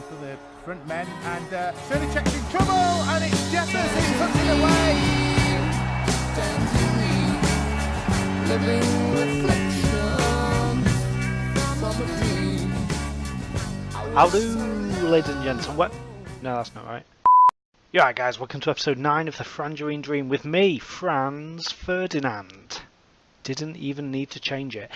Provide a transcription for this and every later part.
for the front men, and Shirley checks in trouble, and it's Jefferson who puts it away. Living reflections from a dream. Hello, ladies and gentlemen. No, that's not right. Yeah, right, guys, welcome to episode 9 of the Frangerine Dream with me, Franz Ferdinand. Didn't even need to change it.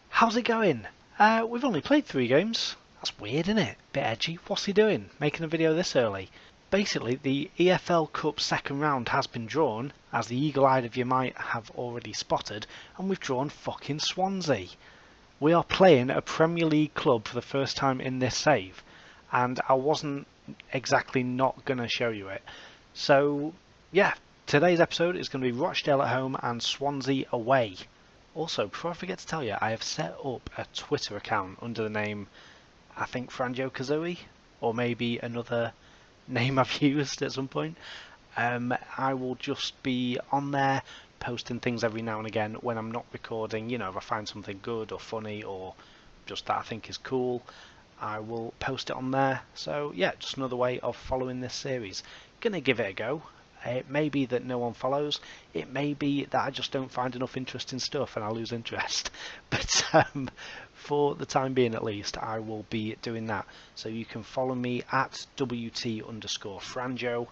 How's it going? We've only played 3 games. That's weird, isn't it? Bit edgy. What's he doing? Making a video this early? Basically, the EFL Cup second round has been drawn, as the eagle-eyed of you might have already spotted, and we've drawn fucking Swansea. We are playing a Premier League club for the first time in this save, and I wasn't exactly not going to show you it. So, yeah, today's episode is going to be Rochdale at home and Swansea away. Also, before I forget to tell you, I have set up a Twitter account under the name, I think, Franjo Kazooie, or maybe another name I've used at some point. I will just be on there posting things every now and again when I'm not recording. You know, if I find something good or funny or just that I think is cool, I will post it on there. So yeah, just another way of following this series. Gonna give it a go. It may be that no one follows. It may be that I just don't find enough interesting stuff and I lose interest. But for the time being at least, I will be doing that. So you can follow me at WT_Franjo.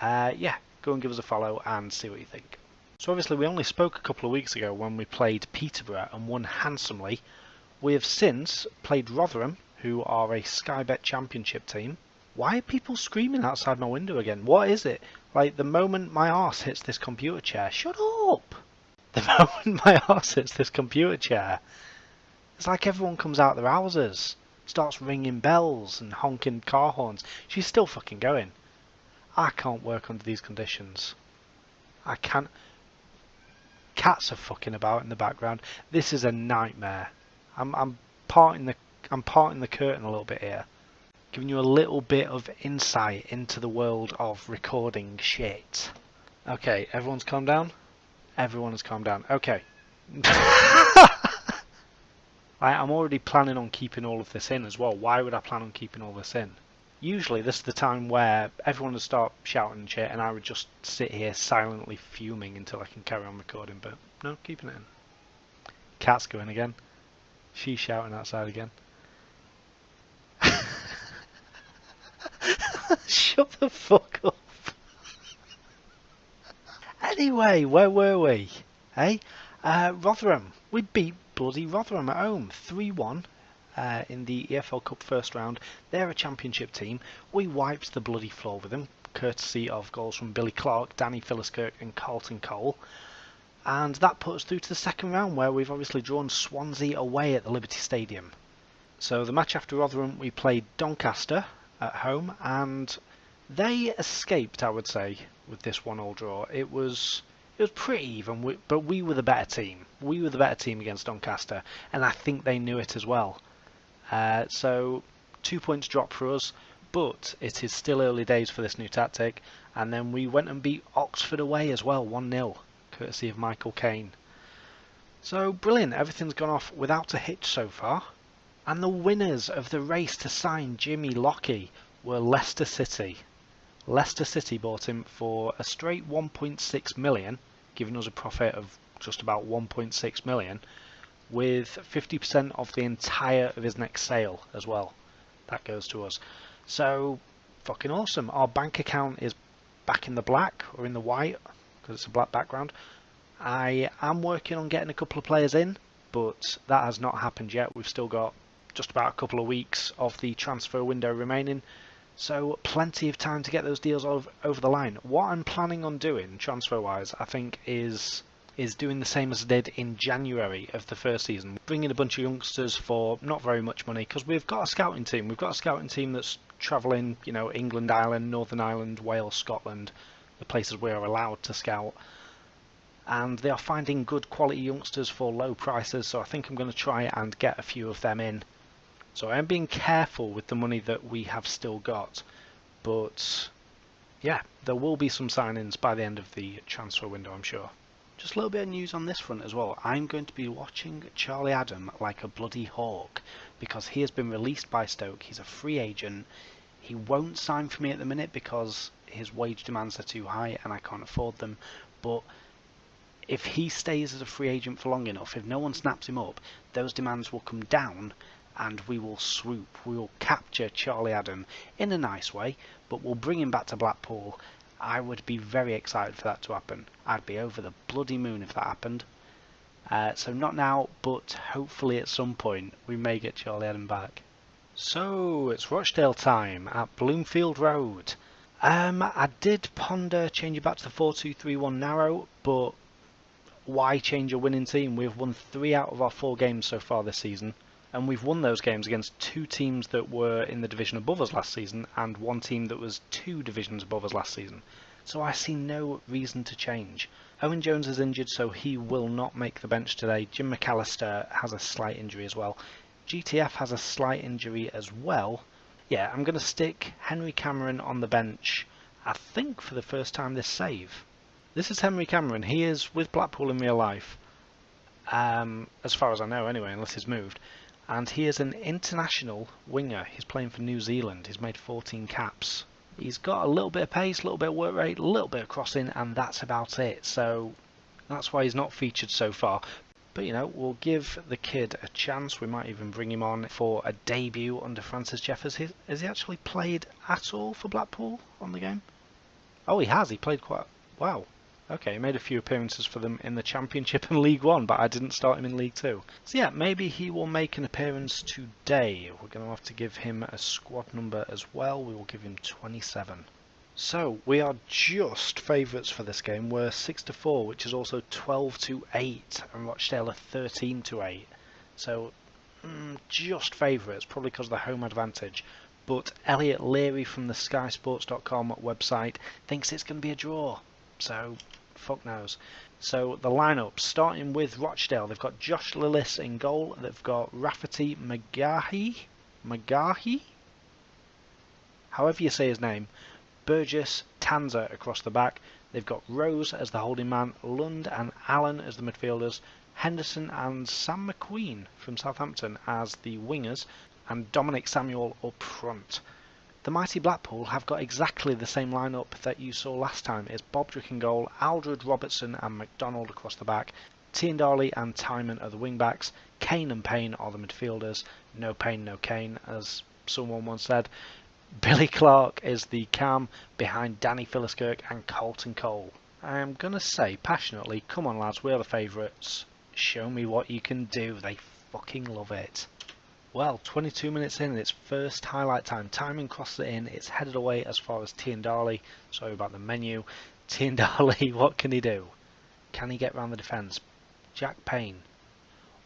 Yeah, go and give us a follow and see what you think. So obviously we only spoke a couple of weeks ago when we played Peterborough and won handsomely. We have since played Rotherham, who are a Sky Bet Championship team. Why are people screaming outside my window again? What is it? Like, the moment my arse hits this computer chair... Shut up! The moment my arse hits this computer chair, it's like everyone comes out their houses, starts ringing bells and honking car horns. She's still fucking going. I can't work under these conditions. I can't... Cats are fucking about in the background. This is a nightmare. I'm parting the curtain a little bit here, giving you a little bit of insight into the world of recording shit. Okay, everyone's calmed down? Everyone has calmed down. Okay. I'm already planning on keeping all of this in as well. Why would I plan on keeping all this in? Usually this is the time where everyone would start shouting and shit and I would just sit here silently fuming until I can carry on recording, but no, keeping it in. Cat's going again. She's shouting outside again. Shut the fuck up. Anyway, where were we? Hey? Rotherham. We beat bloody Rotherham at home. 3-1 in the EFL Cup first round. They're a championship team. We wiped the bloody floor with them, courtesy of goals from Billy Clark, Danny Philliskirk and Carlton Cole. And that put us through to the second round, where we've obviously drawn Swansea away at the Liberty Stadium. So the match after Rotherham, we played Doncaster at home, and they escaped, I would say, with this 1-1 draw. It was pretty even, but we were the better team. We were the better team against Doncaster, and I think they knew it as well. So 2 points dropped for us, but it is still early days for this new tactic. And then we went and beat Oxford away as well, 1-0, courtesy of Michael Caine. So brilliant, everything's gone off without a hitch so far. And the winners of the race to sign Jimmy Lockie were Leicester City. Leicester City bought him for a straight 1.6 million, giving us a profit of just about 1.6 million, with 50% of the entire of his next sale as well. That goes to us. So, fucking awesome. Our bank account is back in the black, or in the white, because it's a black background. I am working on getting a couple of players in, but that has not happened yet. We've still got just about a couple of weeks of the transfer window remaining, so plenty of time to get those deals over the line. What I'm planning on doing transfer wise, I think, is doing the same as I did in January of the first season, bringing a bunch of youngsters for not very much money, because we've got a scouting team. We've got a scouting team that's travelling, you know, England, Ireland, Northern Ireland, Wales, Scotland, the places we are allowed to scout, and they are finding good quality youngsters for low prices, so I think I'm going to try and get a few of them in. So I am being careful with the money that we have still got, but yeah, there will be some signings by the end of the transfer window, I'm sure. Just a little bit of news on this front as well. I'm going to be watching Charlie Adam like a bloody hawk. because he has been released by Stoke. He's a free agent. He won't sign for me at the minute because his wage demands are too high and I can't afford them. But if he stays as a free agent for long enough, if no one snaps him up, those demands will come down and we will swoop. We will capture Charlie Adam in a nice way, but we'll bring him back to Blackpool. I would be very excited for that to happen. I'd be over the bloody moon if that happened. So not now, but hopefully at some point we may get Charlie Adam back. So it's Rochdale time at Bloomfield Road. I did ponder changing back to the 4-2-3-1 narrow, but why change a winning team? We've won 3 out of our 4 games so far this season, and we've won those games against 2 teams that were in the division above us last season and 1 team that was 2 divisions above us last season. So I see no reason to change. Owen Jones is injured, so he will not make the bench today. Jim McAllister has a slight injury as well. GTF has a slight injury as well. Yeah, I'm going to stick Henry Cameron on the bench, I think for the first time this save. This is Henry Cameron. He is with Blackpool in real life, as far as I know anyway, unless he's moved. And he is an international winger. He's playing for New Zealand. He's made 14 caps. He's got a little bit of pace, a little bit of work rate, a little bit of crossing, and that's about it. So that's why he's not featured so far. But, you know, we'll give the kid a chance. We might even bring him on for a debut under Francis Jeffers. Has he actually played at all for Blackpool on the game? Oh, he has. He played quite... Wow. Okay, he made a few appearances for them in the Championship and League One, but I didn't start him in League Two. So yeah, maybe he will make an appearance today. We're going to have to give him a squad number as well. We will give him 27. So we are just favourites for this game. We're 6-4, which is also 12-8, and Rochdale are 13-8. So just favourites, probably because of the home advantage. But Elliot Leary from the SkySports.com website thinks it's going to be a draw. So fuck knows. So the lineup, starting with Rochdale, they've got Josh Lillis in goal. They've got Rafferty Magahi, however you say his name. Burgess, Tanzer across the back. They've got Rose as the holding man, Lund and Allen as the midfielders, Henderson and Sam McQueen from Southampton as the wingers, and Dominic Samuel up front. The mighty Blackpool have got exactly the same lineup that you saw last time. It's Bobdrick in goal, Aldred, Robertson and McDonald across the back, Tiendali and Timon are the wing backs, Kane and Payne are the midfielders, no Payne, no Kane, as someone once said. Billy Clark is the cam behind Danny Philliskirk and Colton Cole. I am going to say passionately, come on lads, we're the favourites. Show me what you can do. They fucking love it. Well, 22 minutes in, it's first highlight time. Timon crosses it in, it's headed away as far as Tiendali. Sorry about the menu. Tiendali, what can he do? Can he get round the defence? Jack Payne.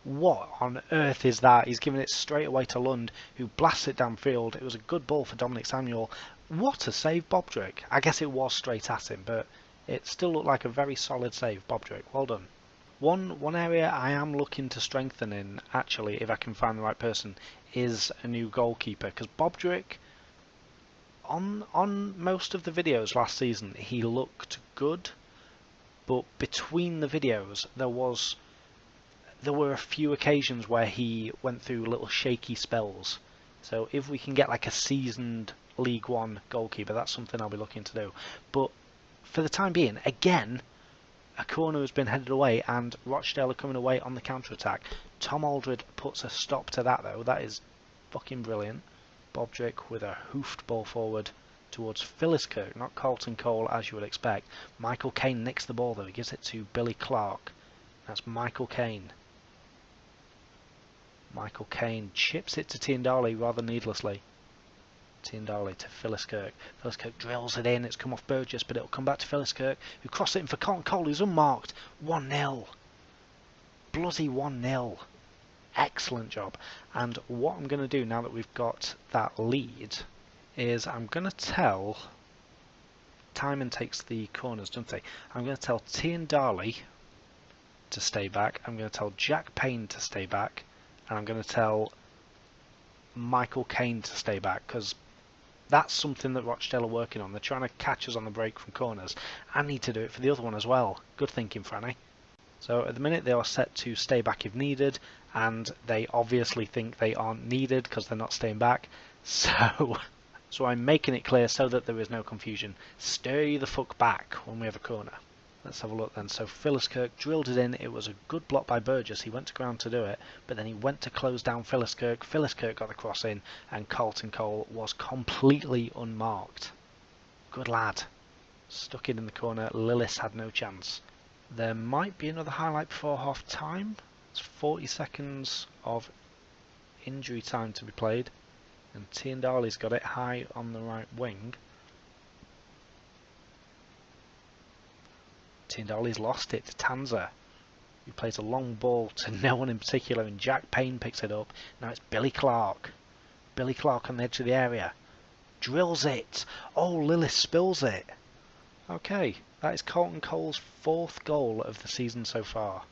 What on earth is that? He's giving it straight away to Lund, who blasts it downfield. It was a good ball for Dominic Samuel. What a save, Bobdrick. I guess it was straight at him, but it still looked like a very solid save, Bobdrick. Well done. One area I am looking to strengthen in, actually, if I can find the right person, is a new goalkeeper. Because Bobdrick, on most of the videos last season, he looked good. But between the videos, there were a few occasions where he went through little shaky spells. So if we can get like a seasoned League One goalkeeper, that's something I'll be looking to do. But for the time being, again, a corner has been headed away and Rochdale are coming away on the counter-attack. Tom Aldred puts a stop to that though. That is fucking brilliant. Bobdrick with a hoofed ball forward towards Philliskirk, not Colton Cole as you would expect. Michael Caine nicks the ball though. He gives it to Billy Clark. That's Michael Caine. Michael Caine chips it to Tiendali rather needlessly. Tiendali to Philliskirk. Philliskirk drills it in. It's come off Burgess, but it'll come back to Philliskirk, who crossed it in for Colton Cole, who's unmarked. 1-0. Bloody 1-0. Excellent job. And what I'm going to do now that we've got that lead is I'm going to tell... Timon takes the corners, doesn't he? I'm going to tell Tiendali to stay back. I'm going to tell Jack Payne to stay back. And I'm going to tell Michael Caine to stay back, because that's something that Rochdale are working on. They're trying to catch us on the break from corners. I need to do it for the other one as well. Good thinking, Franny. So at the minute they are set to stay back if needed, and they obviously think they aren't needed because they're not staying back. So I'm making it clear so that there is no confusion. Stay the fuck back when we have a corner. Let's have a look then. So Philliskirk drilled it in. It was a good block by Burgess. He went to ground to do it, but then he went to close down Philliskirk. Philliskirk got the cross in, and Carlton Cole was completely unmarked. Good lad. Stuck it in the corner. Lillis had no chance. There might be another highlight before half time. It's 40 seconds of injury time to be played, and Tiendali's got it high on the right wing. Tiendali's lost it to Tanzer, who plays a long ball to no one in particular, and Jack Payne picks it up. Now it's Billy Clark. Billy Clark on the edge of the area. Drills it. Oh, Lillis spills it. Okay, that is Carlton Cole's 4th goal of the season so far,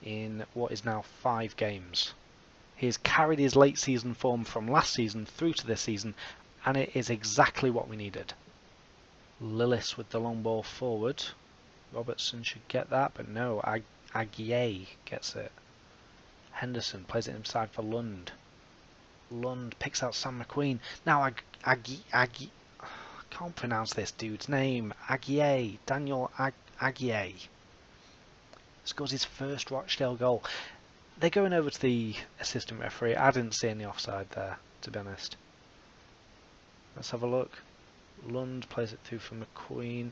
in what is now 5 games. He has carried his late season form from last season through to this season, and it is exactly what we needed. Lillis with the long ball forward. Robertson should get that, but no, Aiur gets it. Henderson plays it inside for Lund. Lund picks out Sam McQueen. Now I can't pronounce this dude's name. Aiur, Daniel Aiur. Scores his first Rochdale goal. They're going over to the assistant referee. I didn't see any offside there, to be honest. Let's have a look. Lund plays it through for McQueen.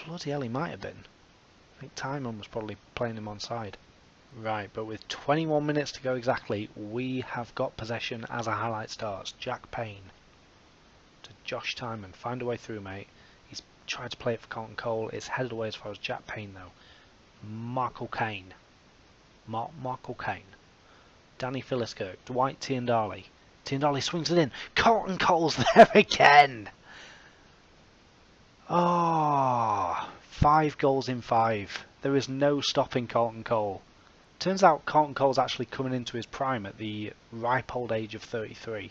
Bloody hell, he might have been. I think Timon was probably playing him onside. Right, but with 21 minutes to go exactly, we have got possession as a highlight starts. Jack Payne to Josh Timon. Find a way through, mate. He's tried to play it for Carlton Cole. It's headed away as far as Jack Payne, though. Michael Caine. Michael Caine. Danny Philliskirk. Dwight Tiendali. Tiendali swings it in. Carlton Cole's there again! Oh, 5 goals in 5. There is no stopping Carlton Cole. Turns out Carlton Cole's actually coming into his prime at the ripe old age of 33.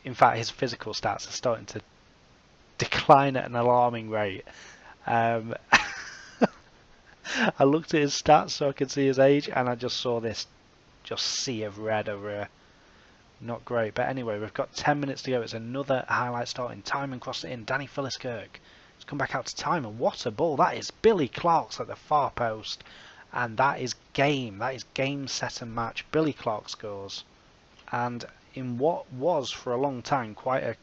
In fact, his physical stats are starting to decline at an alarming rate. I looked at his stats so I could see his age, and I just saw this sea of red over here. Not great, but anyway, we've got 10 minutes to go. It's another highlight starting. Timon crossed it in. Danny Philliskirk. It's come back out to Timon. What a ball. That is Billy Clark's at the far post. And that is game. That is game, set and match. Billy Clark scores. And in what was, for a long time, quite a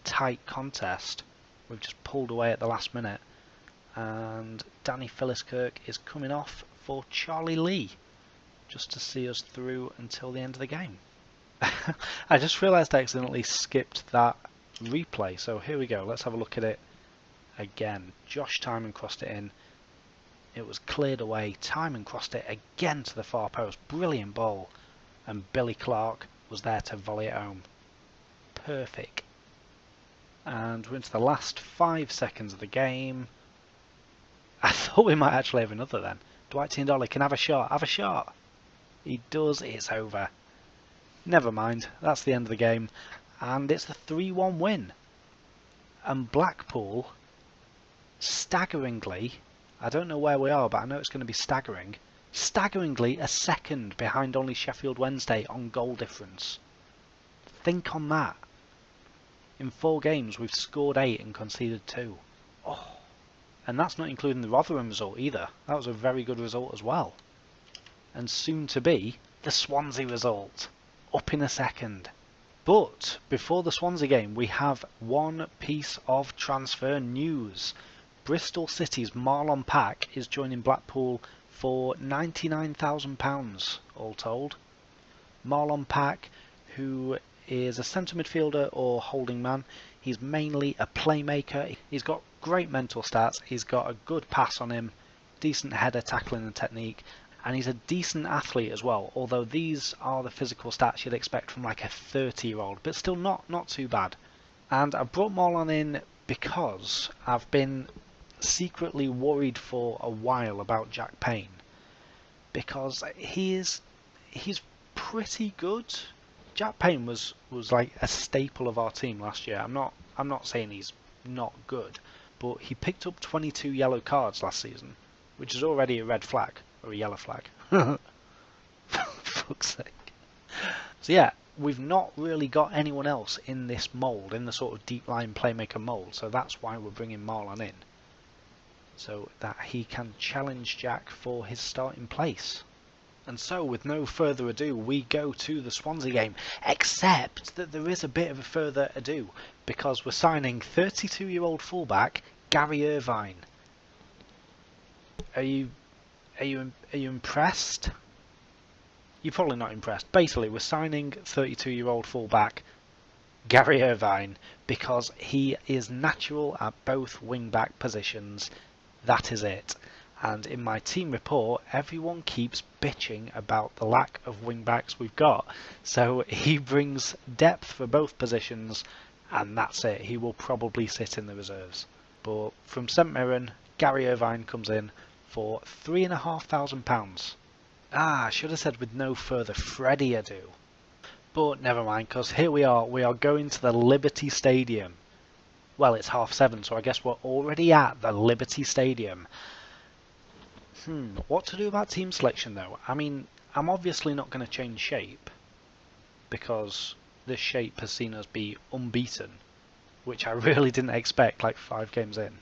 tight contest, we've just pulled away at the last minute. And Danny Philliskirk is coming off for Charlie Lee, just to see us through until the end of the game. I just realised I accidentally skipped that replay, so here we go. Let's have a look at it again. Josh Timon crossed it in. It was cleared away. Timon crossed it again to the far post. Brilliant ball. And Billy Clark was there to volley it home. Perfect. And we're into the last 5 seconds of the game. I thought we might actually have another then. Dwight Tiendali can have a shot. Have a shot. He does. It's over. Never mind. That's the end of the game. And it's the 3-1 win. And Blackpool, staggeringly, I don't know where we are, but I know it's going to be staggering. Staggeringly a second behind only Sheffield Wednesday on goal difference. Think on that. In 4 games we've scored 8 and conceded 2. Oh. And that's not including the Rotherham result either. That was a very good result as well. And soon to be the Swansea result. Up in a second. But before the Swansea game we have one piece of transfer news. Bristol City's Marlon Pack is joining Blackpool for £99,000 all told. Marlon Pack, who is a centre midfielder or holding man. He's mainly a playmaker. He's got great mental stats. He's got a good pass on him, decent header, tackling and technique, and he's a decent athlete as well, although these are the physical stats you'd expect from like a 30-year-old, but still not too bad. And I brought Marlon in because I've been secretly worried for a while about Jack Payne, because he's pretty good. Jack Payne was like a staple of our team last year. I'm not saying he's not good, but he picked up 22 yellow cards last season, which is already a red flag. or a yellow flag. For fuck's sake. So yeah, we've not really got anyone else in this mould, in the sort of deep line playmaker mould, so that's why we're bringing Marlon in, so that he can challenge Jack for his starting place. And so, with no further ado, we go to the Swansea game, except that there is a bit of a further ado, because we're signing 32-year-old fullback Gary Irvine. Are you impressed? You're probably not impressed. Basically, we're signing 32-year-old fullback Gary Irvine because he is natural at both wing-back positions. That is it. And in my team report, everyone keeps bitching about the lack of wing-backs we've got. So he brings depth for both positions, and that's it. He will probably sit in the reserves. But from St Mirren, Gary Irvine comes in for £3,500. I should have said with no further Freddie ado. But never mind, because here we are. We are going to the Liberty Stadium. Well, it's 7:30, so I guess we're already at the Liberty Stadium. What to do about team selection though? I mean, I'm obviously not going to change shape, because this shape has seen us be unbeaten, which I really didn't expect like 5 games in.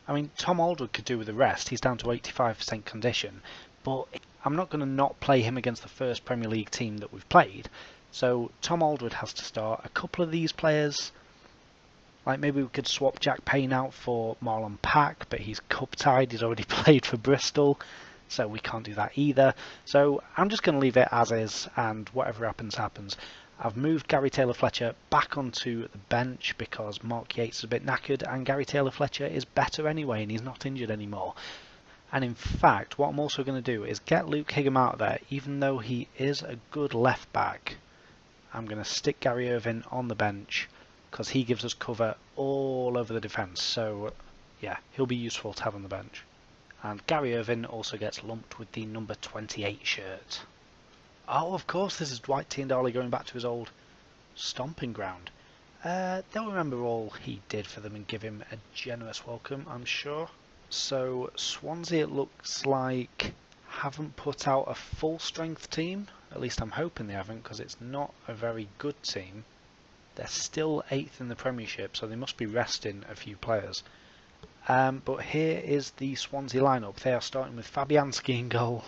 I mean, Tom Aldred could do with the rest. He's down to 85% condition, but I'm not going to not play him against the first Premier League team that we've played. So Tom Aldred has to start. A couple of these players, like maybe we could swap Jack Payne out for Marlon Pack, but he's cup-tied. He's already played for Bristol, so we can't do that either. So I'm just going to leave it as is, and whatever happens, happens. I've moved Gary Taylor-Fletcher back onto the bench because Mark Yates is a bit knackered, and Gary Taylor-Fletcher is better anyway, and he's not injured anymore. And in fact, what I'm also going to do is get Luke Higham out of there, even though he is a good left-back. I'm going to stick Gary Irvine on the bench, because he gives us cover all over the defence, so yeah, he'll be useful to have on the bench. And Gary Irvine also gets lumped with the number 28 shirt. Oh, of course, this is Dwight Tiendale going back to his old stomping ground. They'll remember all he did for them and give him a generous welcome, I'm sure. So Swansea, it looks like, haven't put out a full-strength team. At least I'm hoping they haven't, because it's not a very good team. They're still 8th in the Premiership, so they must be resting a few players. But here is the Swansea lineup. They are starting with Fabianski in goal.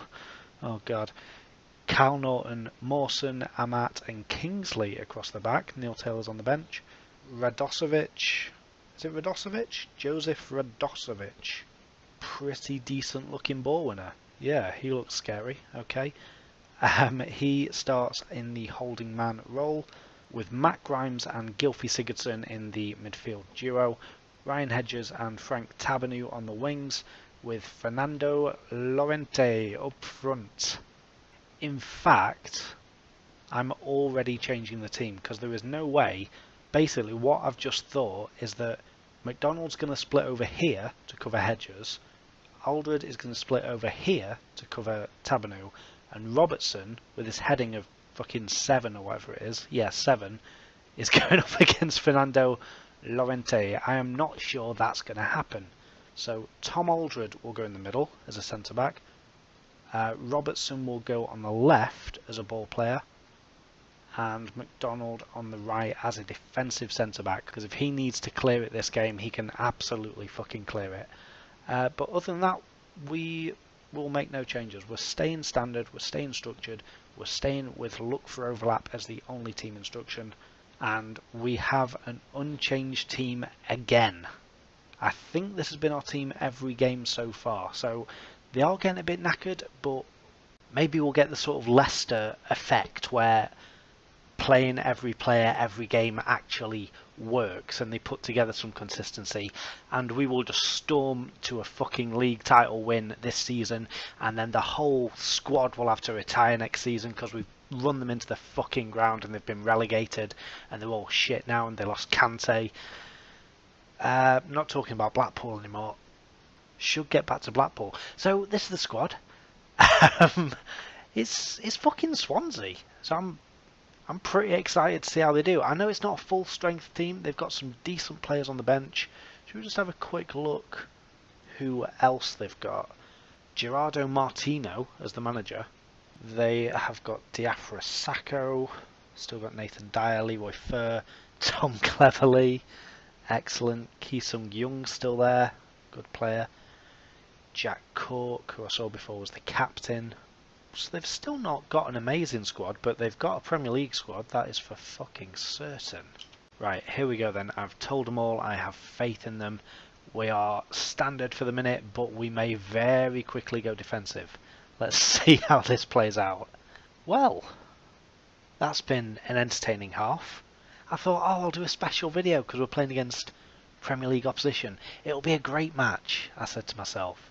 Oh God. Kyle Norton, Mawson, Amat and Kingsley across the back. Neil Taylor's on the bench. Radosovic. Is it Radosovic? Joseph Radosovic. Pretty decent looking ball winner. Yeah, he looks scary. Okay. He starts in the holding man role, with Matt Grimes and Gylfi Sigurdsson in the midfield duo, Ryan Hedges and Frank Tabernew on the wings, with Fernando Llorente up front. In fact, I'm already changing the team, because there is no way. Basically, what I've just thought is that McDonald's going to split over here to cover Hedges, Aldred is going to split over here to cover Tabernew, and Robertson, with his heading of fucking 7 or whatever it is, yeah, 7, is going up against Fernando Llorente. I am not sure that's going to happen. So Tom Aldred will go in the middle as a centre-back. Robertson will go on the left as a ball player, and McDonald on the right as a defensive centre-back, because if he needs to clear it this game, he can absolutely fucking clear it. But other than that, we will make no changes. We're staying standard, we're staying structured, we're staying with look for overlap as the only team instruction, and we have an unchanged team again. I think this has been our team every game so far, so they are getting a bit knackered, but maybe we'll get the sort of Leicester effect where playing every player every game actually works and they put together some consistency, and we will just storm to a fucking league title win this season, and then the whole squad will have to retire next season because we've run them into the fucking ground and they've been relegated and they're all shit now and they lost Kante. Not talking about Blackpool anymore. Should get back to Blackpool. So this is the squad. It's fucking Swansea. So I'm pretty excited to see how they do. I know it's not a full strength team. They've got some decent players on the bench. Should we just have a quick look who else they've got? Gerardo Martino as the manager. They have got Diafra Sacco, still got Nathan Dyer, Leroy Fur, Tom Cleverley, excellent. Ki Sung Young still there, good player. Jack Cork, who I saw before, was the captain. So they've still not got an amazing squad, but they've got a Premier League squad, that is for fucking certain. Right, here we go then. I've told them all, I have faith in them. We are standard for the minute, but we may very quickly go defensive. Let's see how this plays out. Well, that's been an entertaining half. I thought, oh, I'll do a special video because we're playing against Premier League opposition. It'll be a great match, I said to myself.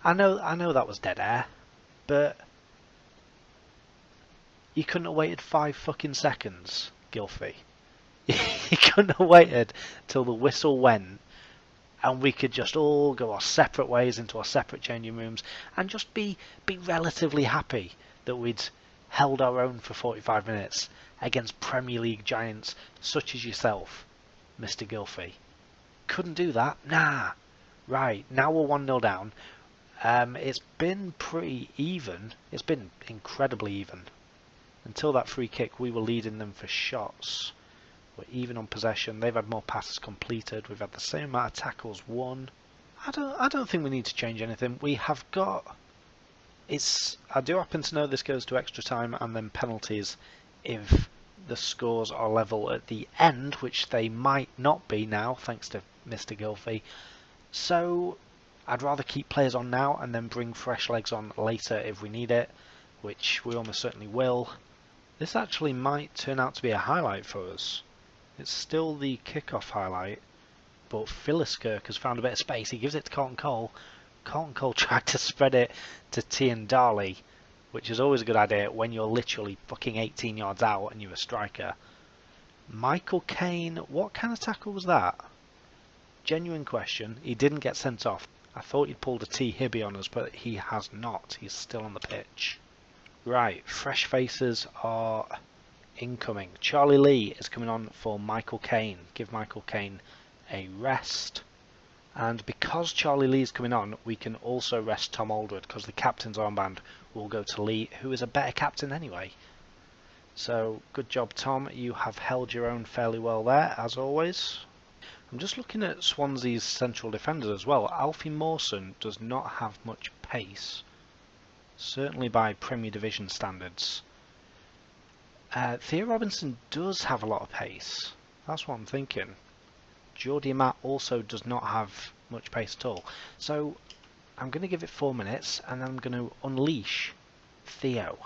I know that was dead air, but you couldn't have waited 5 fucking seconds, Gylfi. You couldn't have waited till the whistle went and we could just all go our separate ways into our separate changing rooms and just be relatively happy that we'd held our own for 45 minutes against Premier League giants such as yourself, Mr. Gylfi. Couldn't do that? Nah. Right, now we're 1-0 down. It's been pretty even. It's been incredibly even. Until that free kick, we were leading them for shots. We're even on possession. They've had more passes completed. We've had the same amount of tackles won. I don't think we need to change anything. We have got... I do happen to know this goes to extra time and then penalties if the scores are level at the end, which they might not be now, thanks to Mr. Gylfi. So I'd rather keep players on now and then bring fresh legs on later if we need it, which we almost certainly will. This actually might turn out to be a highlight for us. It's still the kickoff highlight, but Philiskirk has found a bit of space. He gives it to Colton Cole. Colton Cole tried to spread it to Tian Darley, which is always a good idea when you're literally fucking 18 yards out and you're a striker. Michael Caine, what kind of tackle was that? Genuine question. He didn't get sent off. I thought he'd pulled a T Hibby on us, but he has not. He's still on the pitch. Right, fresh faces are incoming. Charlie Lee is coming on for Michael Caine. Give Michael Caine a rest. And because Charlie Lee is coming on, we can also rest Tom Aldred because the captain's armband will go to Lee, who is a better captain anyway. So, good job, Tom. You have held your own fairly well there, as always. I'm just looking at Swansea's central defenders as well. Alfie Mawson does not have much pace. Certainly by Premier Division standards. Theo Robinson does have a lot of pace. That's what I'm thinking. Jordi Amat also does not have much pace at all. So I'm going to give it 4 minutes and then I'm going to unleash Theo.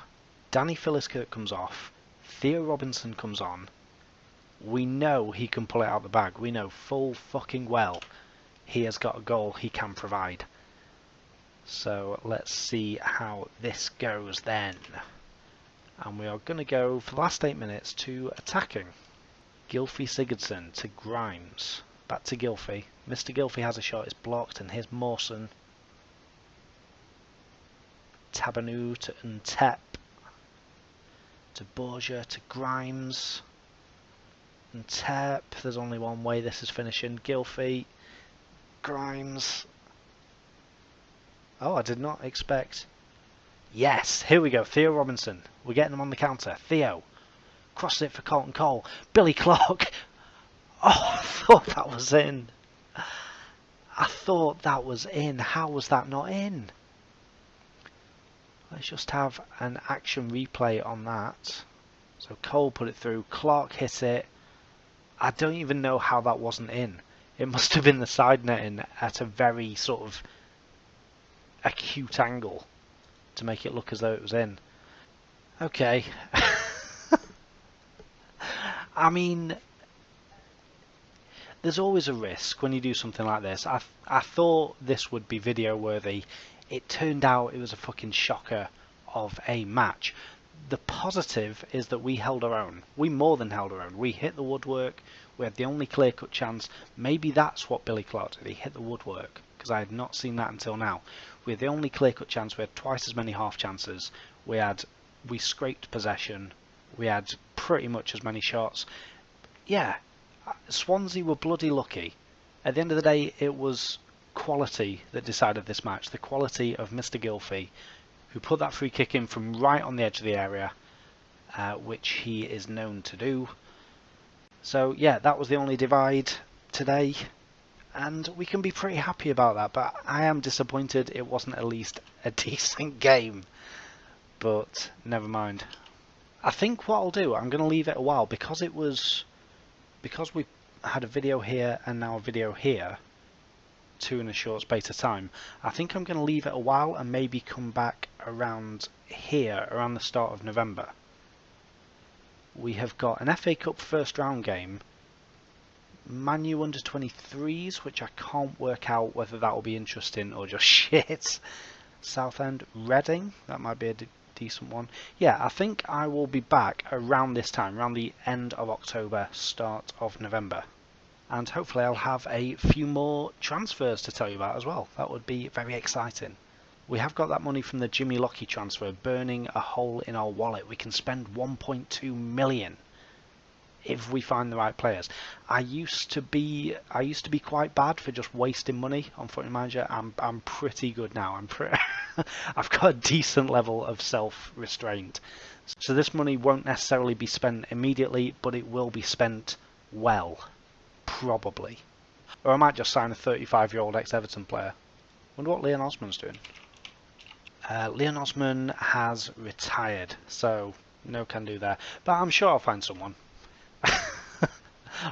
Danny Philiskirk comes off. Theo Robinson comes on. We know he can pull it out the bag. We know full fucking well he has got a goal he can provide. So let's see how this goes then. And we are going to go for the last 8 minutes to attacking. Gylfi Sigurdsson to Grimes. Back to Gylfi. Mr. Gylfi has a shot, it's blocked, and here's Mawson. Tabanu to Untep. To Borgia to Grimes. Untep. There's only one way this is finishing. Gylfi. Grimes. Oh, I did not expect. Yes, here we go. Theo Robinson. We're getting him on the counter. Theo. Crosses it for Colton Cole. Billy Clark. Oh, I thought that was in. I thought that was in. How was that not in? Let's just have an action replay on that. So Cole put it through. Clark hit it. I don't even know how that wasn't in. It must have been the side netting at a very sort of acute angle to make it look as though it was in. Okay. I mean, there's always a risk when you do something like this. I thought this would be video worthy. It turned out it was a fucking shocker of a match. The positive is that we held our own. We more than held our own. We hit the woodwork. We had the only clear-cut chance. Maybe that's what Billy Clark did. He hit the woodwork, because I had not seen that until now. We had the only clear-cut chance. We had twice as many half chances. We scraped possession. We had pretty much as many shots. Yeah, Swansea were bloody lucky. At the end of the day, it was quality that decided this match. The quality of Mr. Gylfi, who put that free kick in from right on the edge of the area, which he is known to do. So yeah, that was the only divide today, and we can be pretty happy about that, but I am disappointed it wasn't at least a decent game. But never mind. I think what I'll do, I'm going to leave it a while, because we had a video here and now a video here, two in a short space of time. I think I'm going to leave it a while and maybe come back around here, around the start of November. We have got an FA Cup first round game, Man U under 23s, which I can't work out whether that will be interesting or just shit. Southend, Reading, that might be a decent one. Yeah, I think I will be back around this time, around the end of October, start of November. And hopefully I'll have a few more transfers to tell you about as well. That would be very exciting. We have got that money from the Jimmy Lockie transfer burning a hole in our wallet. We can spend 1.2 million if we find the right players. I used to be quite bad for just wasting money on Football Manager. I'm pretty good now. I've got a decent level of self-restraint. So this money won't necessarily be spent immediately, but it will be spent well. Probably. Or I might just sign a 35-year-old ex-Everton player. Wonder what Leon Osman's doing. Leon Osman has retired, so no can do there. But I'm sure I'll find someone.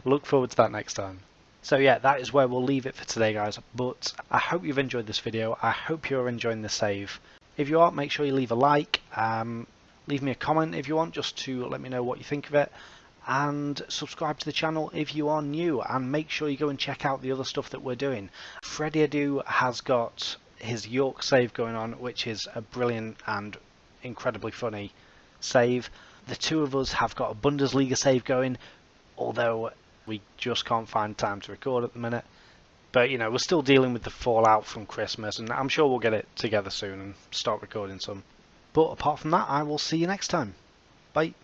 Look forward to that next time. So yeah, that is where we'll leave it for today, guys. But I hope you've enjoyed this video. I hope you're enjoying the save. If you are, make sure you leave a like. Leave me a comment if you want, just to let me know what you think of it. And subscribe to the channel if you are new, and make sure you go and check out the other stuff that we're doing. Freddie Adu has got his York save going on, which is a brilliant and incredibly funny save. The two of us have got a Bundesliga save going, although we just can't find time to record at the minute. But you know, we're still dealing with the fallout from Christmas, and I'm sure we'll get it together soon and start recording some. But apart from that, I will see you next time. Bye.